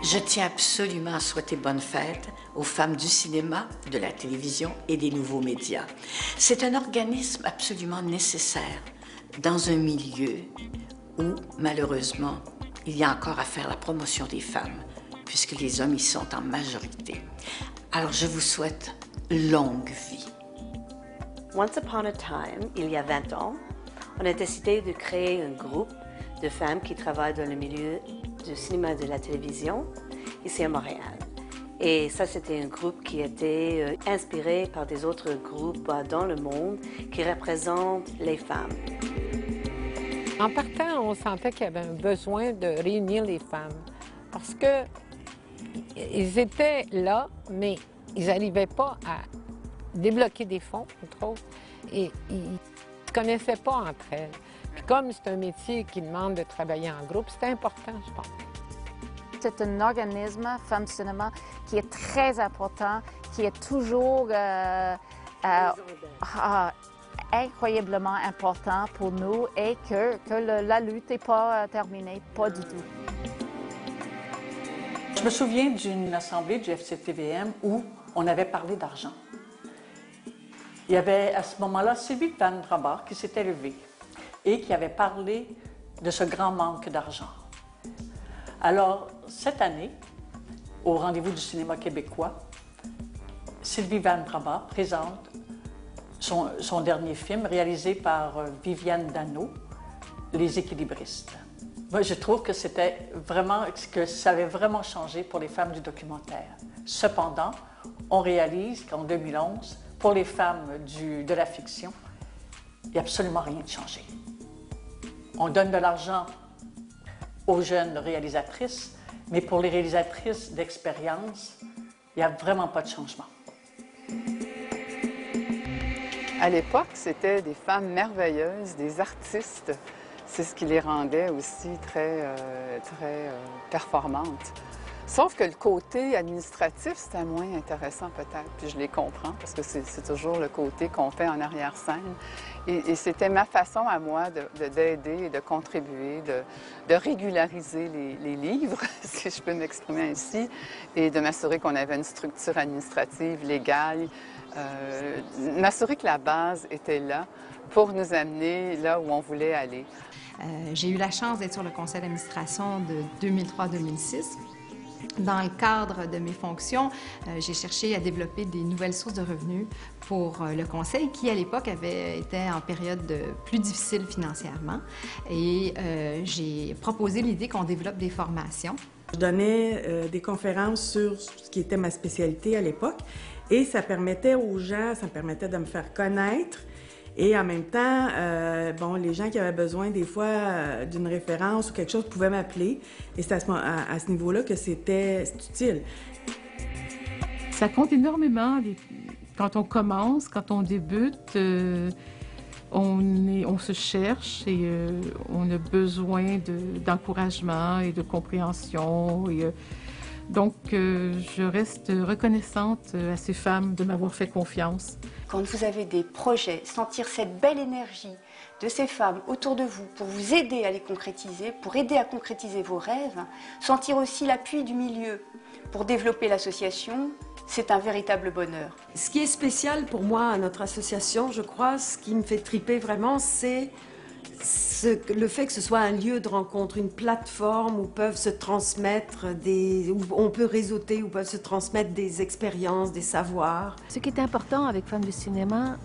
Je tiens absolument à souhaiter bonne fête aux femmes du cinéma, de la télévision et des nouveaux médias. C'est un organisme absolument nécessaire dans un milieu où, malheureusement, il y a encore à faire la promotion des femmes, puisque les hommes y sont en majorité. Alors, je vous souhaite longue vie. Once upon a time, il y a 20 ans, on a décidé de créer un groupe de femmes qui travaillent dans le milieu du cinéma et de la télévision ici à Montréal. Et ça, c'était un groupe qui était inspiré par des autres groupes dans le monde qui représentent les femmes. En partant, on sentait qu'il y avait un besoin de réunir les femmes parce que ils étaient là, mais ils n'arrivaient pas à débloquer des fonds, entre autres, et ils ne se connaissaient pas entre elles. Puis comme c'est un métier qui demande de travailler en groupe, c'était important, je pense. C'est un organisme, Femmes Cinéma, qui est très important, qui est toujours incroyablement important pour nous et que la lutte n'est pas terminée, pas du tout. Je me souviens d'une assemblée du FCTVM où on avait parlé d'argent. Il y avait à ce moment-là Sylvie Van Trabart qui s'était levée et qui avait parlé de ce grand manque d'argent. Alors, cette année, au Rendez-vous du cinéma québécois, Sylvie Van Trabart présente son dernier film réalisé par Viviane Dano, Les Équilibristes. Moi, je trouve que c'était vraiment, que ça avait vraiment changé pour les femmes du documentaire. Cependant, on réalise qu'en 2011, pour les femmes de la fiction, il n'y a absolument rien de changé. On donne de l'argent aux jeunes réalisatrices, mais pour les réalisatrices d'expérience, il n'y a vraiment pas de changement. À l'époque, c'était des femmes merveilleuses, des artistes. C'est ce qui les rendait aussi très performantes. Sauf que le côté administratif, c'était moins intéressant peut-être, puis je les comprends, parce que c'est toujours le côté qu'on fait en arrière-scène. Et c'était ma façon à moi d'aider et de contribuer, de régulariser les livres, si je peux m'exprimer ainsi, et de m'assurer qu'on avait une structure administrative, légale, m'assurer que la base était là pour nous amener là où on voulait aller. J'ai eu la chance d'être sur le conseil d'administration de 2003-2006. Dans le cadre de mes fonctions, j'ai cherché à développer des nouvelles sources de revenus pour le conseil qui, à l'époque, était en période plus difficile financièrement. Et j'ai proposé l'idée qu'on développe des formations. Je donnais des conférences sur ce qui était ma spécialité à l'époque et ça permettait aux gens, ça me permettait de me faire connaître. Et en même temps, bon, les gens qui avaient besoin des fois d'une référence ou quelque chose pouvaient m'appeler. Et c'est à ce niveau-là que c'est utile. Ça compte énormément. Quand on commence, quand on débute, on se cherche et on a besoin d'encouragement et de compréhension. Donc, je reste reconnaissante à ces femmes de m'avoir fait confiance. Quand vous avez des projets, sentir cette belle énergie de ces femmes autour de vous pour vous aider à les concrétiser, pour aider à concrétiser vos rêves, sentir aussi l'appui du milieu pour développer l'association, c'est un véritable bonheur. Ce qui est spécial pour moi à notre association, je crois, ce qui me fait triper vraiment, c'est le fait que ce soit un lieu de rencontre, une plateforme où peuvent se transmettre où on peut réseauter, où peuvent se transmettre des expériences, des savoirs. Ce qui est important avec Femmes du cinéma,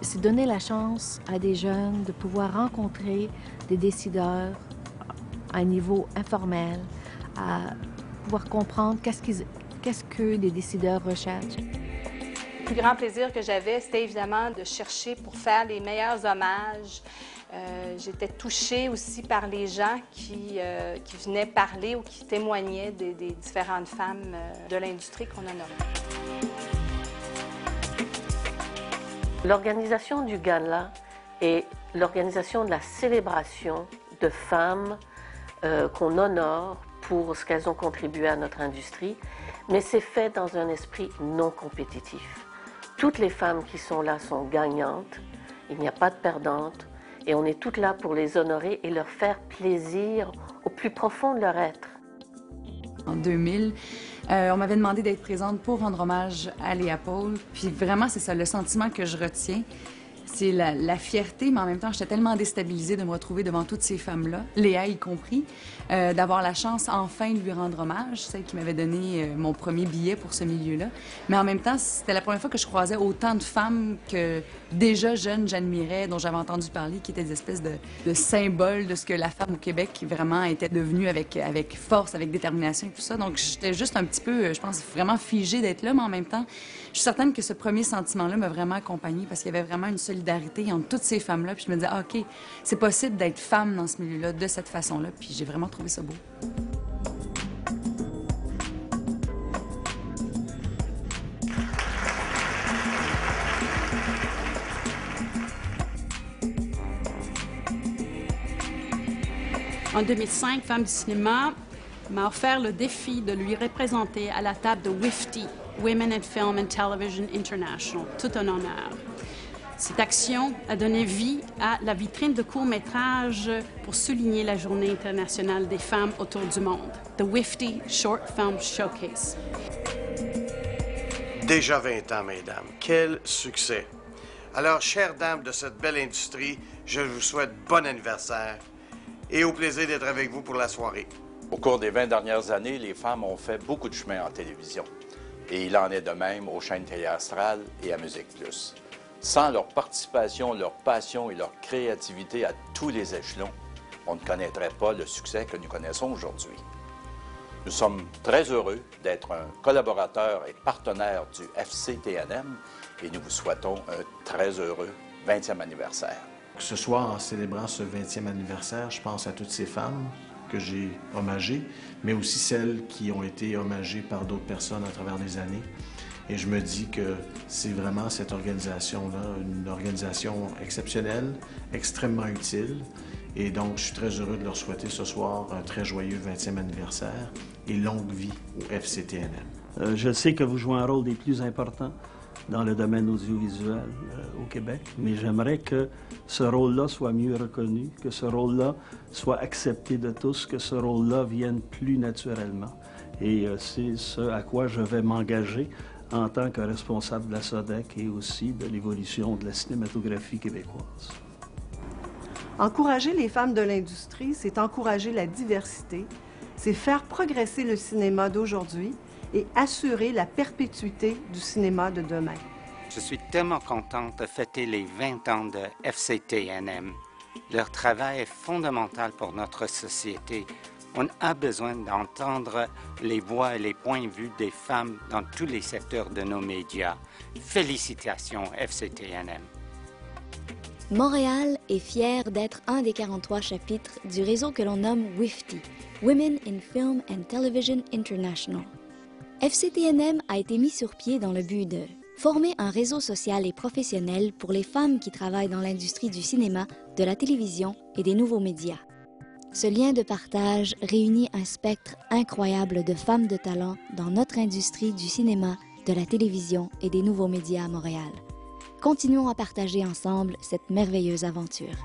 c'est donner la chance à des jeunes de pouvoir rencontrer des décideurs à un niveau informel, à pouvoir comprendre qu'est-ce que les décideurs recherchent. Le plus grand plaisir que j'avais, c'était évidemment de chercher pour faire les meilleurs hommages. J'étais touchée aussi par les gens qui venaient parler ou qui témoignaient des différentes femmes de l'industrie qu'on a nommées. L'organisation du gala et l'organisation de la célébration de femmes qu'on honore pour ce qu'elles ont contribué à notre industrie, mais c'est fait dans un esprit non compétitif. Toutes les femmes qui sont là sont gagnantes, il n'y a pas de perdantes, et on est toutes là pour les honorer et leur faire plaisir au plus profond de leur être. En 2000, on m'avait demandé d'être présente pour rendre hommage à Léa Paul, puis vraiment, c'est ça, le sentiment que je retiens. C'est la fierté, mais en même temps, j'étais tellement déstabilisée de me retrouver devant toutes ces femmes-là, Léa y compris, d'avoir la chance enfin de lui rendre hommage, celle qui m'avait donné mon premier billet pour ce milieu-là. Mais en même temps, c'était la première fois que je croisais autant de femmes que déjà jeunes, j'admirais, dont j'avais entendu parler, qui étaient des espèces de symboles de ce que la femme au Québec vraiment était devenue avec force, avec détermination et tout ça. Donc, j'étais juste un petit peu, je pense, vraiment figée d'être là, mais en même temps, je suis certaine que ce premier sentiment-là m'a vraiment accompagnée parce qu'il y avait vraiment une solidarité entre toutes ces femmes-là. Puis je me disais, ah, OK, c'est possible d'être femme dans ce milieu-là de cette façon-là. Puis j'ai vraiment trouvé ça beau. En 2005, Femmes du cinéma m'a offert le défi de lui représenter à la table de WIFTI, Women in Film and Television International. Tout un honneur. Cette action a donné vie à la vitrine de courts-métrages pour souligner la Journée internationale des femmes autour du monde, The WIFTI Short Film Showcase. Déjà 20 ans, mesdames. Quel succès! Alors, chères dames de cette belle industrie, je vous souhaite bon anniversaire et au plaisir d'être avec vous pour la soirée. Au cours des 20 dernières années, les femmes ont fait beaucoup de chemin en télévision. Et il en est de même aux chaînes téléastrales et à Musique Plus. Sans leur participation, leur passion et leur créativité à tous les échelons, on ne connaîtrait pas le succès que nous connaissons aujourd'hui. Nous sommes très heureux d'être un collaborateur et partenaire du FCTNM et nous vous souhaitons un très heureux 20e anniversaire. Ce soir, en célébrant ce 20e anniversaire, je pense à toutes ces femmes que j'ai hommagées, mais aussi celles qui ont été hommagées par d'autres personnes à travers les années. Et je me dis que c'est vraiment cette organisation-là, une organisation exceptionnelle, extrêmement utile. Et donc, je suis très heureux de leur souhaiter ce soir un très joyeux 20e anniversaire et longue vie au FCTNM. Je sais que vous jouez un rôle des plus importants dans le domaine audiovisuel au Québec, mais j'aimerais que ce rôle-là soit mieux reconnu, que ce rôle-là soit accepté de tous, que ce rôle-là vienne plus naturellement. Et c'est ce à quoi je vais m'engager en tant que responsable de la SODEC et aussi de l'évolution de la cinématographie québécoise. Encourager les femmes de l'industrie, c'est encourager la diversité, c'est faire progresser le cinéma d'aujourd'hui et assurer la perpétuité du cinéma de demain. Je suis tellement contente de fêter les 20 ans de FCTNM. Leur travail est fondamental pour notre société. On a besoin d'entendre les voix et les points de vue des femmes dans tous les secteurs de nos médias. Félicitations, FCTNM. Montréal est fier d'être un des 43 chapitres du réseau que l'on nomme WIFTI, Women in Film and Television International. FCTNM a été mis sur pied dans le but de former un réseau social et professionnel pour les femmes qui travaillent dans l'industrie du cinéma, de la télévision et des nouveaux médias. Ce lien de partage réunit un spectre incroyable de femmes de talent dans notre industrie du cinéma, de la télévision et des nouveaux médias à Montréal. Continuons à partager ensemble cette merveilleuse aventure.